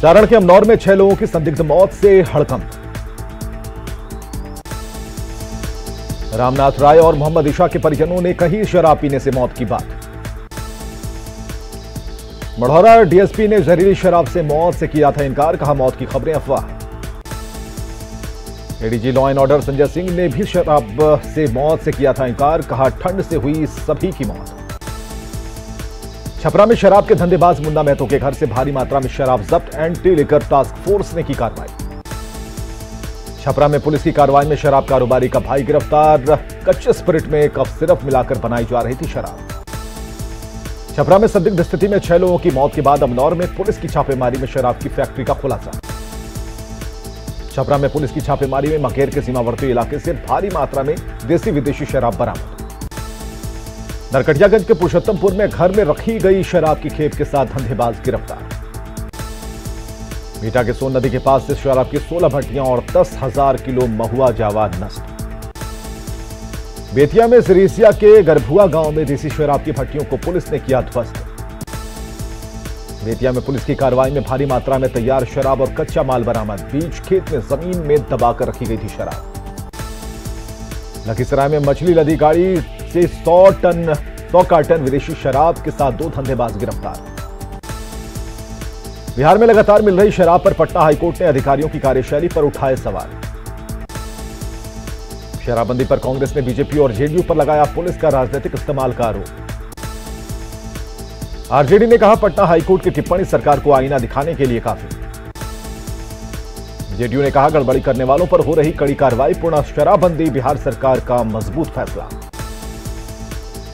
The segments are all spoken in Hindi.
सारण के अमनौर में 6 लोगों की संदिग्ध मौत से हड़कंप। रामनाथ राय और मोहम्मद इशा के परिजनों ने कही शराब पीने से मौत की बात। मढ़ौरा डीएसपी ने जहरीली शराब से मौत से किया था इनकार, कहा मौत की खबरें अफवाह। ADG law and order Sanjay Singh ने भी शराब से मौत से किया था इनकार, कहा ठंड से हुई सभी की मौत। छपरा में शराब के धंधेबाज मुन्ना महतो के घर से भारी मात्रा में शराब जब्त, एंटी लिकर टास्क फोर्स ने की कार्रवाई। छपरा में पुलिस की कार्रवाई में शराब कारोबारी का भाई गिरफ्तार, कच्चे स्पिरिट में कफ सिरप मिलाकर बनाई जा रही थी शराब। छपरा में संदिग्ध स्थिति में 6 लोगों की मौत के बाद अमनौर में पुलिस की छापेमारी में शराब की फैक्ट्री का खुलासा। छपरा में पुलिस की छापेमारी में मकेर के सीमावर्ती इलाके से भारी मात्रा में देसी विदेशी शराब बरामद। नरकटियागंज के पुरुषोत्तमपुर में घर में रखी गई शराब की खेप के साथ धंधेबाज गिरफ्तार। मीठा के सोन नदी के पास से शराब की 16 भट्टियां और 10,000 किलो महुआ जावा नष्ट। बेतिया में सिरीसिया के गरभुआ गांव में देसी शराब की भट्टियों को पुलिस ने किया ध्वस्त। बेतिया में पुलिस की कार्रवाई में भारी मात्रा में तैयार शराब और कच्चा माल बरामद, बीच खेत में जमीन में दबाकर रखी गई थी शराब। लखीसराय में मछली लदी गाड़ी से 100 कार्टन विदेशी शराब के साथ 2 धंधेबाज गिरफ्तार। बिहार में लगातार मिल रही शराब पर पटना हाईकोर्ट ने अधिकारियों की कार्यशैली पर उठाए सवाल। शराबबंदी पर कांग्रेस ने बीजेपी और जेडीयू पर लगाया पुलिस का राजनीतिक इस्तेमाल का आरोप। आरजेडी ने कहा पटना हाईकोर्ट की टिप्पणी सरकार को आईना दिखाने के लिए काफी। जेडीयू ने कहा गड़बड़ी करने वालों पर हो रही कड़ी कार्रवाई, पूर्ण शराबबंदी बिहार सरकार का मजबूत फैसला।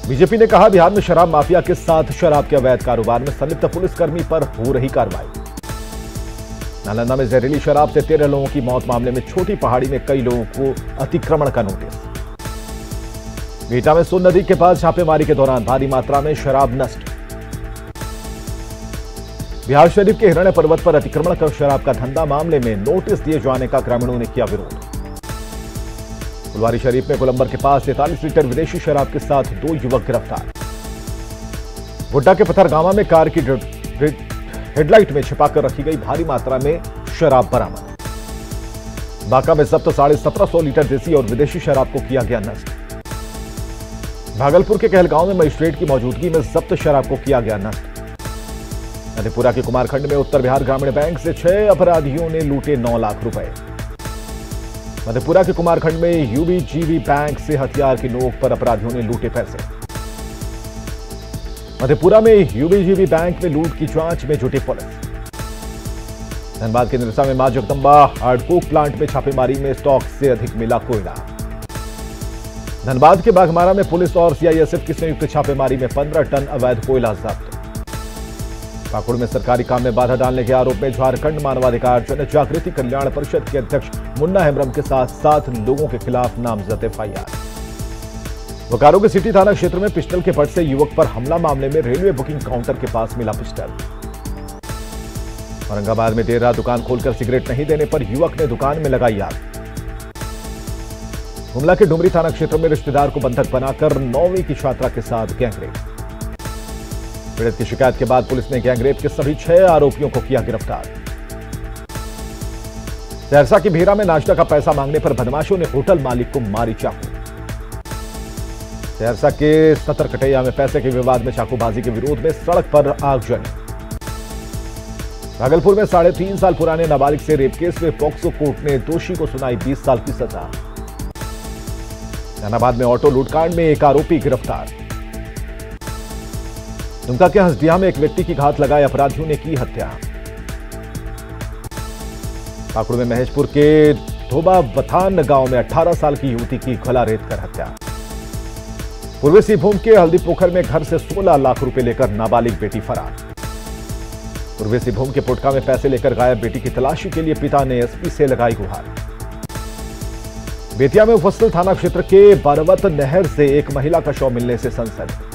बीजेपी ने कहा बिहार में शराब माफिया के साथ शराब के अवैध कारोबार में संलिप्त पुलिसकर्मी पर हो रही कार्रवाई। नालंदा में जहरीली शराब से 13 लोगों की मौत मामले में छोटी पहाड़ी में कई लोगों को अतिक्रमण का नोटिस। बीटा में सोन नदी के पास छापेमारी के दौरान भारी मात्रा में शराब नष्ट। बिहार शरीफ के हिरण्य पर्वत पर अतिक्रमण कर शराब का धंधा मामले में नोटिस दिए जाने का ग्रामीणों ने किया विरोध। फुलवारी शरीफ में गोलंबर के पास 43 लीटर विदेशी शराब के साथ 2 युवक गिरफ्तार। भुट्टा के पथरगामा में कार की हेडलाइट में छिपाकर रखी गई भारी मात्रा में शराब बरामद। बांका में जब्त 1750 लीटर देसी और विदेशी शराब को किया गया नष्ट। भागलपुर के कहलगांव में मजिस्ट्रेट की मौजूदगी में जब्त शराब को किया गया नष्ट। मधेपुरा के कुमारखंड में उत्तर बिहार ग्रामीण बैंक से 6 अपराधियों ने लूटे 9 लाख रुपए। मधेपुरा के कुमारखंड में यूबीजीबी बैंक से हथियार की नोक पर अपराधियों ने लूटे पैसे। मधेपुरा में यूबीजीबी बैंक में लूट की जांच में जुटी पुलिस। धनबाद के निरसा में मां जगदंबा हार्डकोक प्लांट में छापेमारी में स्टॉक से अधिक मिला कोयला। धनबाद के बाघमारा में पुलिस और सीआईएसएफ की संयुक्त छापेमारी में 15 टन अवैध कोयला जब्त। पाकुड़ में सरकारी काम में बाधा डालने के आरोप में झारखंड मानवाधिकार जन जागृति कल्याण परिषद के अध्यक्ष मुन्ना हेम्ब्रम के साथ 7 लोगों के खिलाफ नामजद एफआईआर। बोकारो के सिटी थाना क्षेत्र में पिस्टल के पट से युवक पर हमला मामले में रेलवे बुकिंग काउंटर के पास मिला पिस्टल। औरंगाबाद में देर रात दुकान खोलकर सिगरेट नहीं देने पर युवक ने दुकान में लगाई आग। गुमला के डुमरी थाना क्षेत्र में रिश्तेदार को बंधक बनाकर 9वीं की छात्रा के साथ गैंगरेप। पीड़ित की शिकायत के बाद पुलिस ने गैंगरेप के सभी 6 आरोपियों को किया गिरफ्तार। सहरसा की भीरा में नाश्ता का पैसा मांगने पर बदमाशों ने होटल मालिक को मारी चाकू। सहरसा के सतरकटैया में पैसे के विवाद में चाकूबाजी के विरोध में सड़क पर आगजनी। भागलपुर में 3.5 साल पुराने नाबालिग से रेप केस में पॉक्सो कोर्ट ने दोषी को सुनाई 20 साल की सजा। जहानाबाद में ऑटो लूटकांड में एक आरोपी गिरफ्तार। दुमका के हंसडिया में एक व्यक्ति की घात लगाए अपराधियों ने की हत्या। पाकुड़ में महेशपुर के धोबावथान गांव में 18 साल की युवती की गला रेत कर हत्या। पूर्वी सिंहभूम के हल्दीपोखर में घर से 16 लाख रुपए लेकर नाबालिग बेटी फरार। पूर्वी सिंहभूम के पुटका में पैसे लेकर गायब बेटी की तलाशी के लिए पिता ने एसपी से लगाई गुहार। बेतिया में मुफस्सिल थाना क्षेत्र के बारवत नहर से एक महिला का शव मिलने से सनसनी।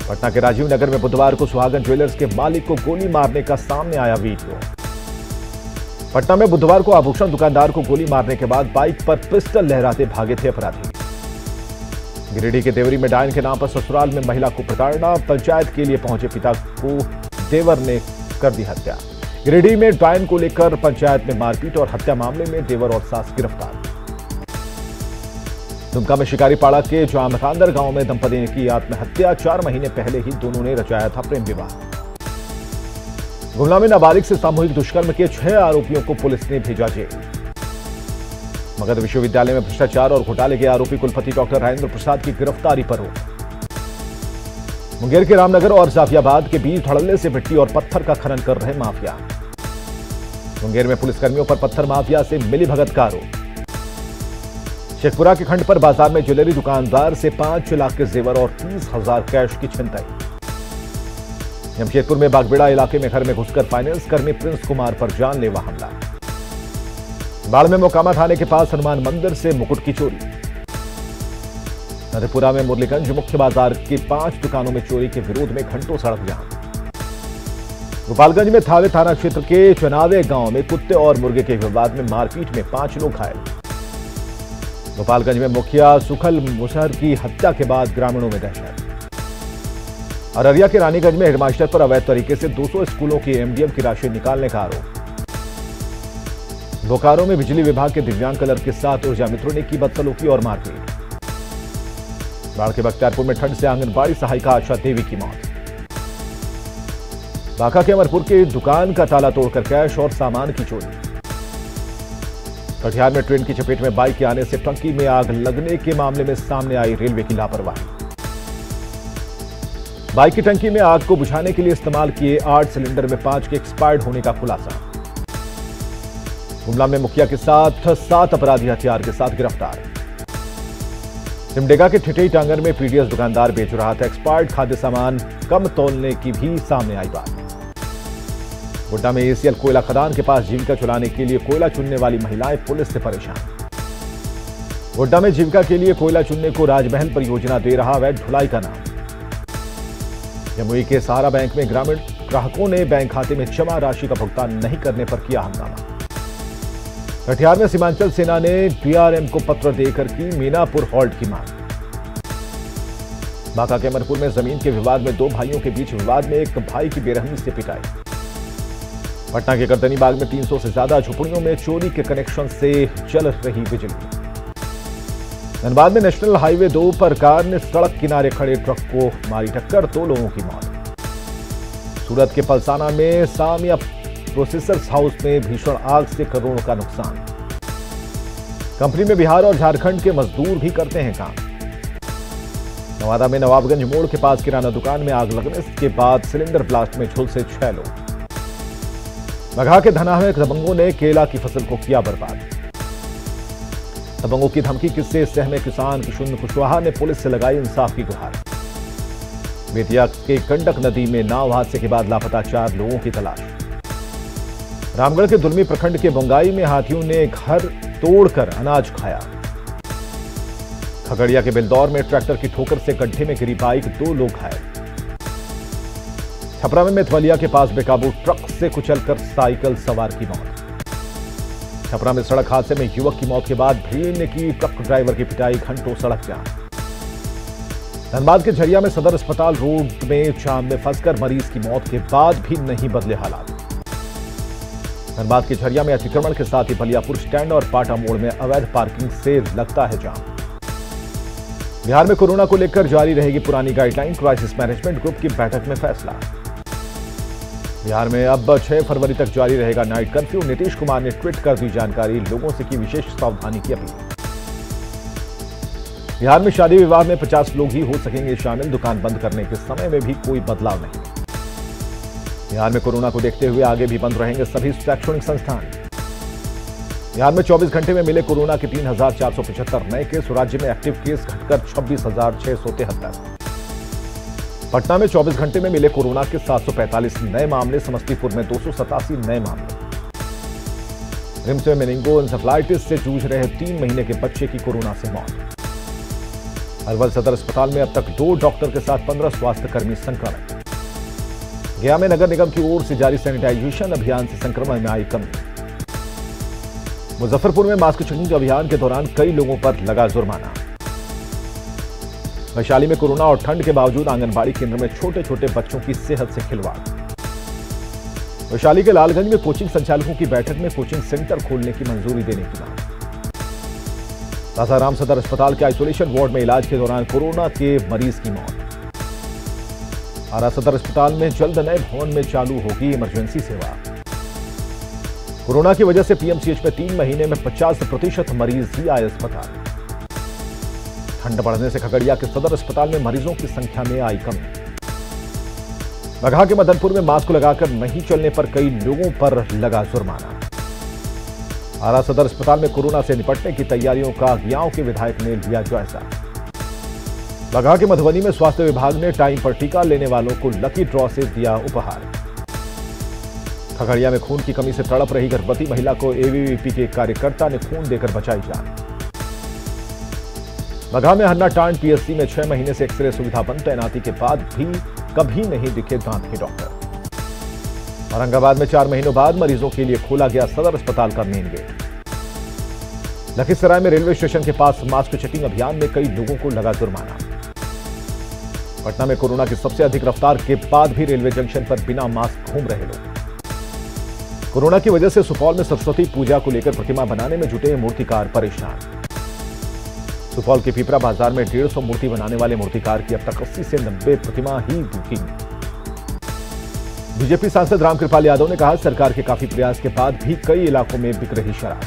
पटना के राजीव नगर में बुधवार को सुहागन ज्वेलर्स के मालिक को गोली मारने का सामने आया वीडियो। पटना में बुधवार को आभूषण दुकानदार को गोली मारने के बाद बाइक पर पिस्टल लहराते भागे थे अपराधी। गिरिडीह के देवरी में डायन के नाम पर ससुराल में महिला को प्रताड़ना, पंचायत के लिए पहुंचे पिता को देवर ने कर दी हत्या। गिरिडीह में डायन को लेकर पंचायत में मारपीट और हत्या मामले में देवर और सास गिरफ्तार। दुमका में शिकारीपाड़ा के जामखांदर गांव में दंपति ने की आत्महत्या। 4 महीने पहले ही दोनों ने रचाया था प्रेम विवाह। गुमला में नाबालिग से सामूहिक दुष्कर्म के 6 आरोपियों को पुलिस ने भेजा जेल। मगध विश्वविद्यालय में भ्रष्टाचार और घोटाले के आरोपी कुलपति डॉक्टर राजेंद्र प्रसाद की गिरफ्तारी पर रोक। मुंगेर के रामनगर और जाफियाबाद के बीच धड़ल्ले से मिट्टी और पत्थर का खनन कर रहे माफिया। मुंगेर में पुलिसकर्मियों पर पत्थर माफिया से मिलीभगत का आरोप। शेखपुरा के खंड पर बाजार में ज्वेलरी दुकानदार से 5 लाख के जेवर और 30,000 कैश की छिनताई। जमशेदपुर में बागबेड़ा इलाके में घर में घुसकर फाइनेंस कर्मी प्रिंस कुमार पर जानलेवा हमला। बाढ़ में मोकामा थाने के पास हनुमान मंदिर से मुकुट की चोरी। मधेपुरा में मुरलीगंज मुख्य बाजार की 5 दुकानों में चोरी के विरोध में घंटों सड़क जाम। गोपालगंज में थावे थाना क्षेत्र के चनावे गांव में कुत्ते और मुर्गे के विवाद में मारपीट में 5 लोग घायल। गोपालगंज में मुखिया सुखल मुसहर की हत्या के बाद ग्रामीणों में दहशत। अररिया के रानीगंज में हेडमास्टर पर अवैध तरीके से 200 स्कूलों की एमडीएम की राशि निकालने का आरोप। बोकारो में बिजली विभाग के दिव्यांग कलर के साथ ऊर्जा मित्रों ने की बदसलूकी और मारपीट। बाढ़ के बख्तियारपुर में ठंड से आंगनबाड़ी सहायिका आशा देवी की मौत। बांका के अमरपुर की दुकान का ताला तोड़कर कैश और सामान की चोरी। कटिहार में ट्रेन की चपेट में बाइक के आने से टंकी में आग लगने के मामले में सामने आई रेलवे की लापरवाही। बाइक की टंकी में आग को बुझाने के लिए इस्तेमाल किए 8 सिलेंडर में 5 के एक्सपायर्ड होने का खुलासा। गुमला में मुखिया के साथ 7 अपराधी हथियार के साथ गिरफ्तार। सिमडेगा के ठिठई टांगर में पीडीएस दुकानदार बेच रहा था एक्सपायर्ड खाद्य सामान, कम तौलने की भी सामने आई बात। गोड्डा में एसीएल कोयला खदान के पास जीविका चुराने के लिए कोयला चुनने वाली महिलाएं पुलिस से परेशान। गोड्डा में जीविका के लिए कोयला चुनने को राजमहल परियोजना दे रहा अवैध ढुलाई का नाम। जमुई के सहारा बैंक में ग्रामीण ग्राहकों ने बैंक खाते में जमा राशि का भुगतान नहीं करने पर किया हंगामा। कटिहार में सीमांचल सेना ने डीआरएम को पत्र देकर की मीनापुर हॉल्ट की मांग। बांका के अमरपुर में जमीन के विवाद में 2 भाइयों के बीच विवाद में एक भाई की बेरहमी से पिटाई। पटना के गर्दनीबाग में 300 से ज्यादा झोपड़ियों में चोरी के कनेक्शन से जल रही बिजली। धनबाद में नेशनल हाईवे 2 पर कार ने सड़क किनारे खड़े ट्रक को मारी टक्कर, 2 लोगों की मौत। सूरत के पलसाना में सामिया प्रोसेसर्स हाउस में भीषण आग से करोड़ों का नुकसान। कंपनी में बिहार और झारखंड के मजदूर भी करते हैं काम। नवादा में नवाबगंज मोड़ के पास किराना दुकान में आग लगने के बाद सिलेंडर ब्लास्ट में झुलसे 6 लोग। बगहा के धनाह में दबंगों ने केला की फसल को किया बर्बाद। दबंगों की धमकी किससे सहमे किसान किशुन कुशवाहा ने पुलिस से लगाई इंसाफ की गुहार। बेतिया के गंडक नदी में नाव हादसे के बाद लापता 4 लोगों की तलाश। रामगढ़ के दुलमी प्रखंड के बोंगाई में हाथियों ने घर तोड़कर अनाज खाया। खगड़िया के बिलदौर में ट्रैक्टर की ठोकर से गड्ढे में गिरी बाइक, 2 लोग घायल। छपरा में मेथवलिया के पास बेकाबू ट्रक से कुचलकर साइकिल सवार की मौत। छपरा में सड़क हादसे में युवक की मौत के बाद भीड़ ने की ट्रक ड्राइवर की पिटाई, घंटों सड़क जाम। धनबाद के झरिया में सदर अस्पताल रोड में जाम में फंसकर मरीज की मौत के बाद भी नहीं बदले हालात। धनबाद के झरिया में अतिक्रमण के साथ ही बलियापुर स्टैंड और पाटा मोड़ में अवैध पार्किंग से लगता है जाम। बिहार में कोरोना को लेकर जारी रहेगी पुरानी गाइडलाइन, क्राइसिस मैनेजमेंट ग्रुप की बैठक में फैसला। बिहार में अब 6 फरवरी तक जारी रहेगा नाइट कर्फ्यू। नीतीश कुमार ने ट्वीट कर दी जानकारी, लोगों से की विशेष सावधानी की अपील। बिहार में शादी विवाह में 50 लोग ही हो सकेंगे शामिल, दुकान बंद करने के समय में भी कोई बदलाव नहीं। बिहार में कोरोना को देखते हुए आगे भी बंद रहेंगे सभी शैक्षणिक संस्थान। बिहार में 24 घंटे में मिले कोरोना के 3,475 नए केस, राज्य में एक्टिव केस घटकर 26,673। पटना में 24 घंटे में मिले कोरोना के 745 नए मामले, समस्तीपुर में 287 नए मामले। रिम्स में मेनिंगो एन्सेफेलाइटिस से जूझ रहे 3 महीने के बच्चे की कोरोना से मौत। अलवर सदर अस्पताल में अब तक 2 डॉक्टर के साथ 15 स्वास्थ्यकर्मी संक्रमित। गया में नगर निगम की ओर से जारी सैनिटाइजेशन अभियान से संक्रमण में आई कमी। मुजफ्फरपुर में मास्क चेकिंग अभियान के दौरान कई लोगों पर लगा जुर्माना। वैशाली में कोरोना और ठंड के बावजूद आंगनबाड़ी केंद्र में छोटे छोटे बच्चों की सेहत से खिलवाड़। वैशाली के लालगंज में कोचिंग संचालकों की बैठक में कोचिंग सेंटर खोलने की मंजूरी देने की मांग। सासाराम सदर अस्पताल के आइसोलेशन वार्ड में इलाज के दौरान कोरोना के मरीज की मौत। आरा सदर अस्पताल में जल्द नए भवन में चालू होगी इमरजेंसी सेवा। कोरोना की वजह से पीएमसीएच में 3 महीने में 50% मरीज ही आए अस्पताल। ठंड बढ़ने से खगड़िया के सदर अस्पताल में मरीजों की संख्या में आई कमी। बगहा के मदनपुर में मास्क लगाकर नहीं चलने पर कई लोगों पर लगा जुर्माना। आरा सदर अस्पताल में कोरोना से निपटने की तैयारियों का गांव के विधायक ने लिया जायजा। बगहा के मधुबनी में स्वास्थ्य विभाग ने टाइम पर टीका लेने वालों को लकी ड्रॉ से दिया उपहार। खगड़िया में खून की कमी से तड़प रही गर्भवती महिला को एबीवीपी के कार्यकर्ता ने खून देकर बचाई जान। बगहा में हन्ना टांड पीएससी में 6 महीने से एक्सरे सुविधा बंद तैनाती के बाद भी कभी नहीं दिखे दांत के डॉक्टर। औरंगाबाद में 4 महीनों बाद मरीजों के लिए खोला गया सदर अस्पताल का मेन गेट। लखीसराय में रेलवे स्टेशन के पास मास्क चेकिंग अभियान में कई लोगों को लगा जुर्माना। पटना में कोरोना की सबसे अधिक रफ्तार के बाद भी रेलवे जंक्शन पर बिना मास्क घूम रहे लोग। कोरोना की वजह से सुपौल में सरस्वती पूजा को लेकर प्रतिमा बनाने में जुटे मूर्तिकार परेशान। सुपौल के पिपरा बाजार में 150 मूर्ति बनाने वाले मूर्तिकार की अब तक 80 से 90 प्रतिमा ही बुकिंग। बीजेपी सांसद रामकृपाल यादव ने कहा, सरकार के काफी प्रयास के बाद भी कई इलाकों में बिक रही शराब।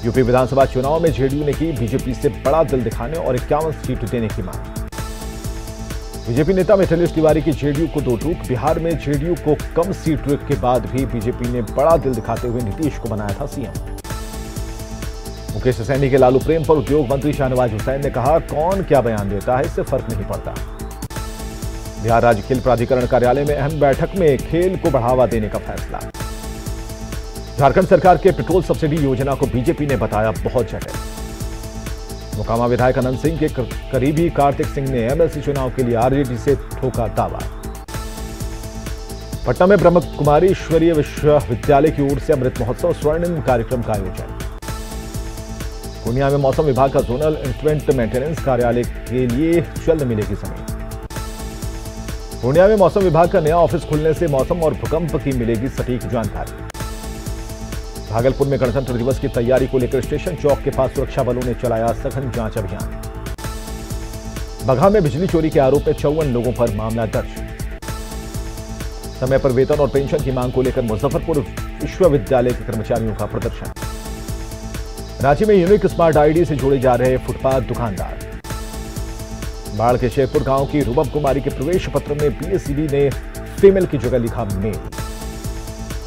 यूपी विधानसभा चुनाव में जेडीयू ने की बीजेपी से बड़ा दिल दिखाने और 51 सीट देने की मांग। बीजेपी नेता मिथिलेश तिवारी की जेडीयू को दो टूक। बिहार में जेडीयू को कम सीट के बाद भी बीजेपी ने बड़ा दिल दिखाते हुए नीतीश को बनाया था सीएम। मुकेश सैनी के लालू प्रेम पर उद्योग मंत्री शाहनवाज हुसैन ने कहा, कौन क्या बयान देता है इससे फर्क नहीं पड़ता। बिहार राज्य खेल प्राधिकरण कार्यालय में अहम बैठक में खेल को बढ़ावा देने का फैसला। झारखंड सरकार के पेट्रोल सब्सिडी योजना को बीजेपी ने बताया बहुत जटिल। मोकामा विधायक अनंत सिंह के करीबी कार्तिक सिंह ने एमएलसी चुनाव के लिए आरजेडी से ठोका दावा। पटना में ब्रह्म कुमारी ईश्वरीय विश्वविद्यालय की ओर से अमृत महोत्सव स्वर्णिम कार्यक्रम का आयोजन। पूर्णिया में मौसम विभाग का जोनल इन्वेंट मेंटेनेंस कार्यालय के लिए जल्द मिलेगी जमीन। पूर्णिया में मौसम विभाग का नया ऑफिस खुलने से मौसम और भूकंप की मिलेगी सटीक जानकारी। भागलपुर में गणतंत्र दिवस की तैयारी को लेकर स्टेशन चौक के पास सुरक्षा बलों ने चलाया सघन जांच अभियान। बगहा में बिजली चोरी के आरोप में 54 लोगों पर मामला दर्ज। समय पर वेतन और पेंशन की मांग को लेकर मुजफ्फरपुर विश्वविद्यालय के कर्मचारियों का प्रदर्शन। रांची में यूनिक स्मार्ट आईडी से जोड़े जा रहे फुटपाथ दुकानदार। बाढ़ के शेखपुर गांव की रूबब कुमारी के प्रवेश पत्र में बीएसईबी ने फीमेल की जगह लिखा मेल।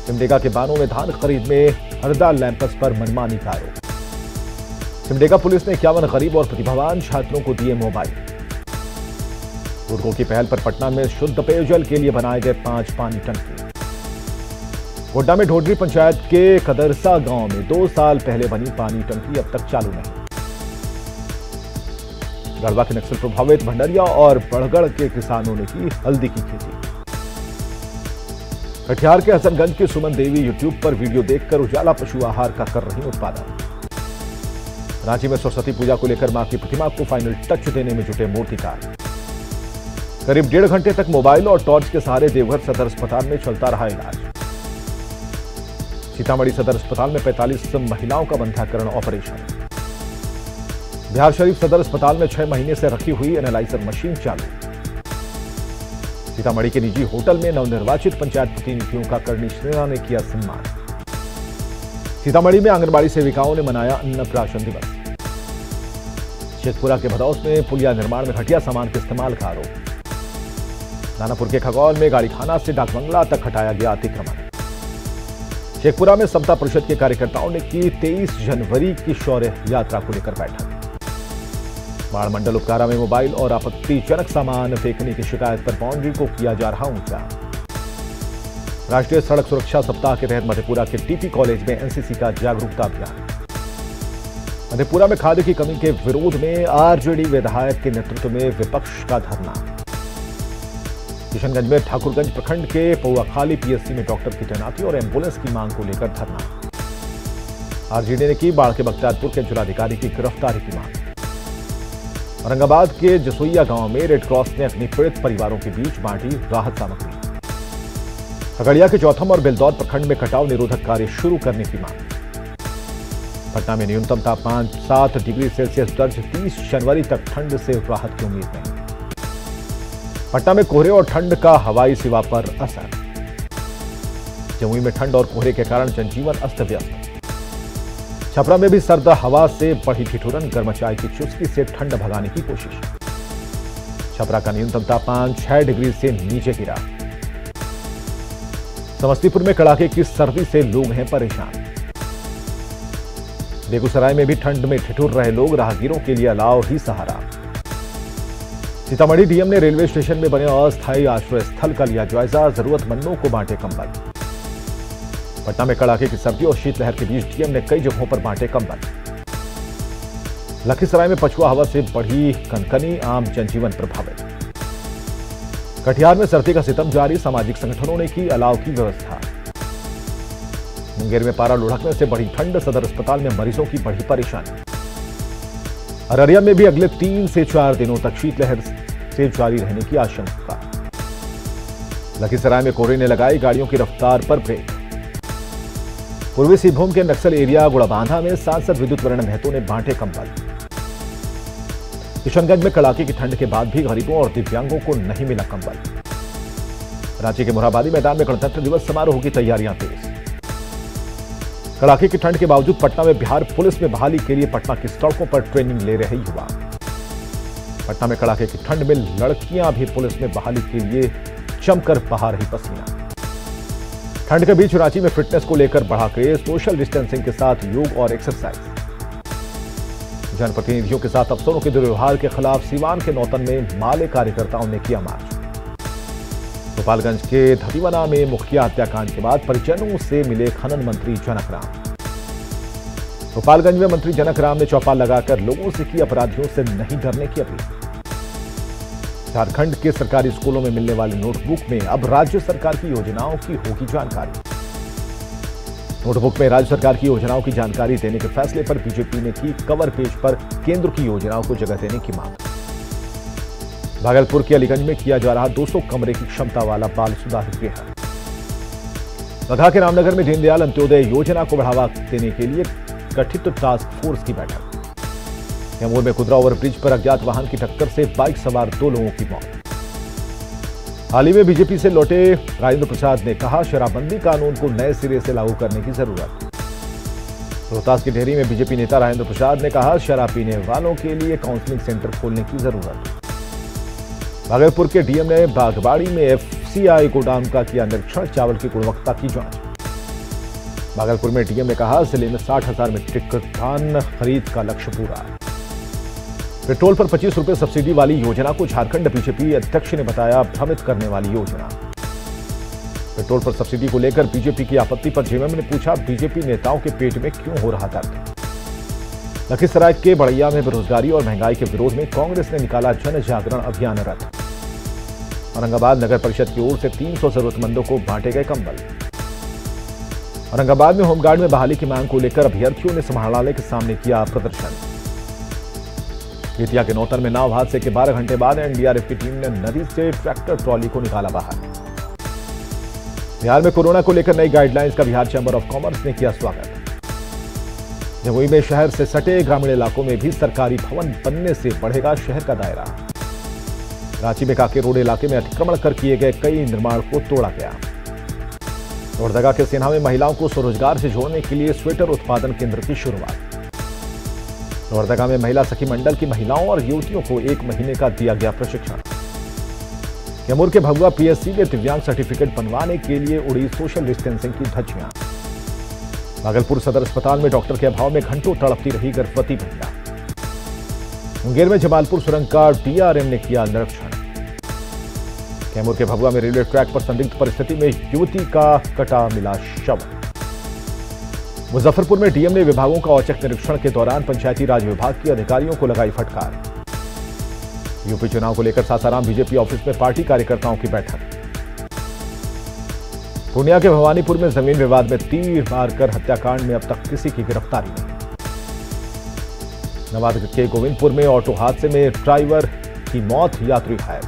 सिमडेगा के बानों में धान खरीद में हरदा लैंपस पर मनमानी का आरोप। सिमडेगा पुलिस ने 51 गरीब और प्रतिभावान छात्रों को दिए मोबाइल। बुजुर्गों की पहल पर पटना में शुद्ध पेयजल के लिए बनाए गए 5 पानी टंकी। गोड्डा में ढोडरी पंचायत के कदरसा गांव में 2 साल पहले बनी पानी टंकी अब तक चालू नहीं। गढ़वा के नक्सल प्रभावित भंडरिया और बड़गढ़ के किसानों ने की हल्दी की खेती। कटिहार के हसनगंज की सुमन देवी यूट्यूब पर वीडियो देखकर उजाला पशु आहार का कर रही उत्पादन। रांची में सरस्वती पूजा को लेकर मां की प्रतिमा को फाइनल टच देने में जुटे मूर्तिकार। करीब 1.5 घंटे तक मोबाइल और टॉर्च के सहारे देवघर सदर अस्पताल में चलता रहा इलाज। सीतामढ़ी सदर अस्पताल में 45 महिलाओं का बंध्याकरण ऑपरेशन। बिहार शरीफ सदर अस्पताल में 6 महीने से रखी हुई एनालाइजर मशीन चालू। सीतामढ़ी के निजी होटल में नवनिर्वाचित पंचायत प्रतिनिधियों का करणी सेना ने किया सम्मान। सीतामढ़ी में आंगनबाड़ी सेविकाओं ने मनाया अन्नप्राशन दिवस। शेखपुरा के भदौस में पुलिया निर्माण में घटिया सामान के इस्तेमाल का आरोप। दानापुर के खगौल में गाड़ी खाना से डाकबंगला तक हटाया गया अतिक्रमण। शेखपुरा में समता परिषद के कार्यकर्ताओं ने की 23 जनवरी की शौर्य यात्रा को लेकर बैठक। बाढ़ मंडल उपकारा में मोबाइल और आपत्तिजनक सामान फेंकने की शिकायत पर बाउंड्री को किया जा रहा ऊंचा। राष्ट्रीय सड़क सुरक्षा सप्ताह के तहत मधेपुरा के टीपी कॉलेज में एनसीसी का जागरूकता अभियान। मधेपुरा में खाद्य की कमी के विरोध में आरजेडी विधायक के नेतृत्व में विपक्ष का धरना। किशनगंज में ठाकुरगंज प्रखंड के पौआखाली पीएससी में डॉक्टर की तैनाती और एम्बुलेंस की मांग को लेकर धरना। आरजेडी ने की बाढ़ के बख्तियारपुर के जिलाधिकारी की गिरफ्तारी की मांग। औरंगाबाद के जसोइया गांव में रेड क्रॉस ने अपने पीड़ित परिवारों के बीच बांटी राहत सामग्री। खगड़िया के चौथम और बेलदौर प्रखंड में कटाव निरोधक कार्य शुरू करने की मांग। पटना में न्यूनतम तापमान 7 डिग्री सेल्सियस दर्ज, 30 जनवरी तक ठंड से राहत की उम्मीद नहीं। पटना में कोहरे और ठंड का हवाई सेवा पर असर। जमुई में ठंड और कोहरे के कारण जनजीवन अस्त व्यस्त। छपरा में भी सर्द हवा से बढ़ी ठिठुरन, गर्म चाय की चुस्की से ठंड भगाने की कोशिश। छपरा का न्यूनतम तापमान 6 डिग्री से नीचे गिरा। समस्तीपुर में कड़ाके की सर्दी से लोग हैं परेशान। बेगूसराय में भी ठंड में ठिठुर रहे लोग, राहगीरों के लिए अलाव ही सहारा। सीतामढ़ी डीएम ने रेलवे स्टेशन में बने अस्थायी आश्रय स्थल का लिया जायजा, जरूरतमंदों को बांटे कंबल। पटना में कड़ाके की सर्दी और शीतलहर के बीच डीएम ने कई जगहों पर बांटे कंबल। लखीसराय में पछुआ हवा से बढ़ी कनकनी, आम जनजीवन प्रभावित। कटिहार में सर्दी का सितम जारी, सामाजिक संगठनों ने की अलाव की व्यवस्था। मुंगेर में पारा लुढ़कने से बढ़ी ठंड, सदर अस्पताल में मरीजों की बढ़ी परेशानी। अररिया में भी अगले 3 से 4 दिनों तक शीतलहर से जारी रहने की आशंका। लखीसराय में कोहरे ने लगाई गाड़ियों की रफ्तार पर ब्रेक। पूर्वी सिंहभूम के नक्सल एरिया गुड़ाबांधा में सांसद विद्युत वरण महतो ने बांटे कंबल। किशनगंज में कड़ाके की ठंड के बाद भी गरीबों और दिव्यांगों को नहीं मिला कंबल। रांची के मोरहाबादी मैदान में गणतंत्र दिवस समारोह की तैयारियां तेज। कड़ाके की ठंड के बावजूद पटना में बिहार पुलिस में बहाली के लिए पटना की सड़कों पर ट्रेनिंग ले रहे युवा। पटना में कड़ाके की ठंड में लड़कियां भी पुलिस में बहाली के लिए जमकर बहा रही पसीना। ठंड के बीच रांची में फिटनेस को लेकर बढ़ा क्रेज, सोशल डिस्टेंसिंग के साथ योग और एक्सरसाइज। जनप्रतिनिधियों के साथ अफसरों के दुर्व्यवहार के खिलाफ सीवान के नौतन में माले कार्यकर्ताओं ने किया मार्च। गोपालगंज के धतीवना में मुखिया हत्याकांड के बाद परिजनों से मिले खनन मंत्री जनक राम। गोपालगंज में मंत्री जनक राम ने चौपाल लगाकर लोगों से की अपराधियों से नहीं डरने की अपील। झारखंड के सरकारी स्कूलों में मिलने वाली नोटबुक में अब राज्य सरकार की योजनाओं की होगी जानकारी। नोटबुक में राज्य सरकार की योजनाओं की जानकारी देने के फैसले पर बीजेपी ने की कवर पेज पर केंद्र की योजनाओं को जगह देने की मांग। भागलपुर के अलीगंज में किया जा रहा 200 कमरे की क्षमता वाला बाल सुधार गृह। बघा के रामनगर में दीनदयाल अंत्योदय योजना को बढ़ावा देने के लिए गठित टास्क फोर्स की बैठक। कैमूर में कुदरा ओवरब्रिज पर अज्ञात वाहन की टक्कर से बाइक सवार 2 लोगों की मौत। हाल ही में बीजेपी से लौटे राजेंद्र प्रसाद ने कहा, शराबबंदी कानून को नए सिरे से लागू करने की जरूरत। रोहतास की डेहरी में बीजेपी नेता राजेंद्र प्रसाद ने कहा, शराब पीने वालों के लिए काउंसलिंग सेंटर खोलने की जरूरत। भागलपुर के डीएम ने बागबाड़ी में एफसीआई गोदाम का किया निरीक्षण, चावल की गुणवत्ता की जांच। भागलपुर में डीएम ने कहा, जिले में 60,000 मीट्रिक टन खरीद का लक्ष्य पूरा। पेट्रोल पर 25 रुपए सब्सिडी वाली योजना को झारखंड बीजेपी अध्यक्ष ने बताया भ्रमित करने वाली योजना। पेट्रोल पर सब्सिडी को लेकर बीजेपी की आपत्ति पर जेएमएम ने पूछा, बीजेपी नेताओं के पेट में क्यों हो रहा दर्द। लखीसराय के बड़ैया में बेरोजगारी और महंगाई के विरोध में कांग्रेस ने निकाला जन जागरण अभियान रथ। औरंगाबाद नगर परिषद की ओर से 300 जरूरतमंदों को बांटे गए कंबल। औरंगाबाद में होमगार्ड में बहाली की मांग को लेकर अभ्यर्थियों ने समाहरणालय के सामने किया प्रदर्शन। बेतिया के नौतन में नाव हादसे के 12 घंटे बाद एनडीआरएफ की टीम ने नदी से ट्रैक्टर ट्रॉली को निकाला बाहर। बिहार में कोरोना को लेकर नई गाइडलाइंस का बिहार चैंबर ऑफ कॉमर्स ने किया स्वागत। जमुई में शहर से सटे ग्रामीण इलाकों में भी सरकारी भवन बनने से बढ़ेगा शहर का दायरा। रांची में काके रोड इलाके में अतिक्रमण कर किए गए कई निर्माण को तोड़ा गया। लोहरदगा के सेना में महिलाओं को स्वरोजगार से जोड़ने के लिए स्वेटर उत्पादन केंद्र की शुरुआत। लोहरदगा में महिला सखी मंडल की महिलाओं और युवतियों को 1 महीने का दिया गया प्रशिक्षण। कैमूर के भगुआ पीएससी में दिव्यांग सर्टिफिकेट बनवाने के लिए उड़ी सोशल डिस्टेंसिंग की धज्जियां। भागलपुर सदर अस्पताल में डॉक्टर के अभाव में घंटों तड़पती रही गर्भवती महिला। मुंगेर में जमालपुर सुरंग का डीआरएम ने किया निरीक्षण। कैमूर के भगुआ में रेलवे ट्रैक पर संदिग्ध परिस्थिति में युवती का कटा मिला शव। मुजफ्फरपुर में डीएम ने विभागों का औचक निरीक्षण के दौरान पंचायती राज विभाग के अधिकारियों को लगाई फटकार। यूपी चुनाव को लेकर सासाराम बीजेपी ऑफिस में पार्टी कार्यकर्ताओं की बैठक। पूर्णिया के भवानीपुर में जमीन विवाद में तीर मारकर हत्याकांड में अब तक किसी की गिरफ्तारी नहीं। नवादा के गोविंदपुर में ऑटो हादसे में ड्राइवर की मौत, यात्री घायल।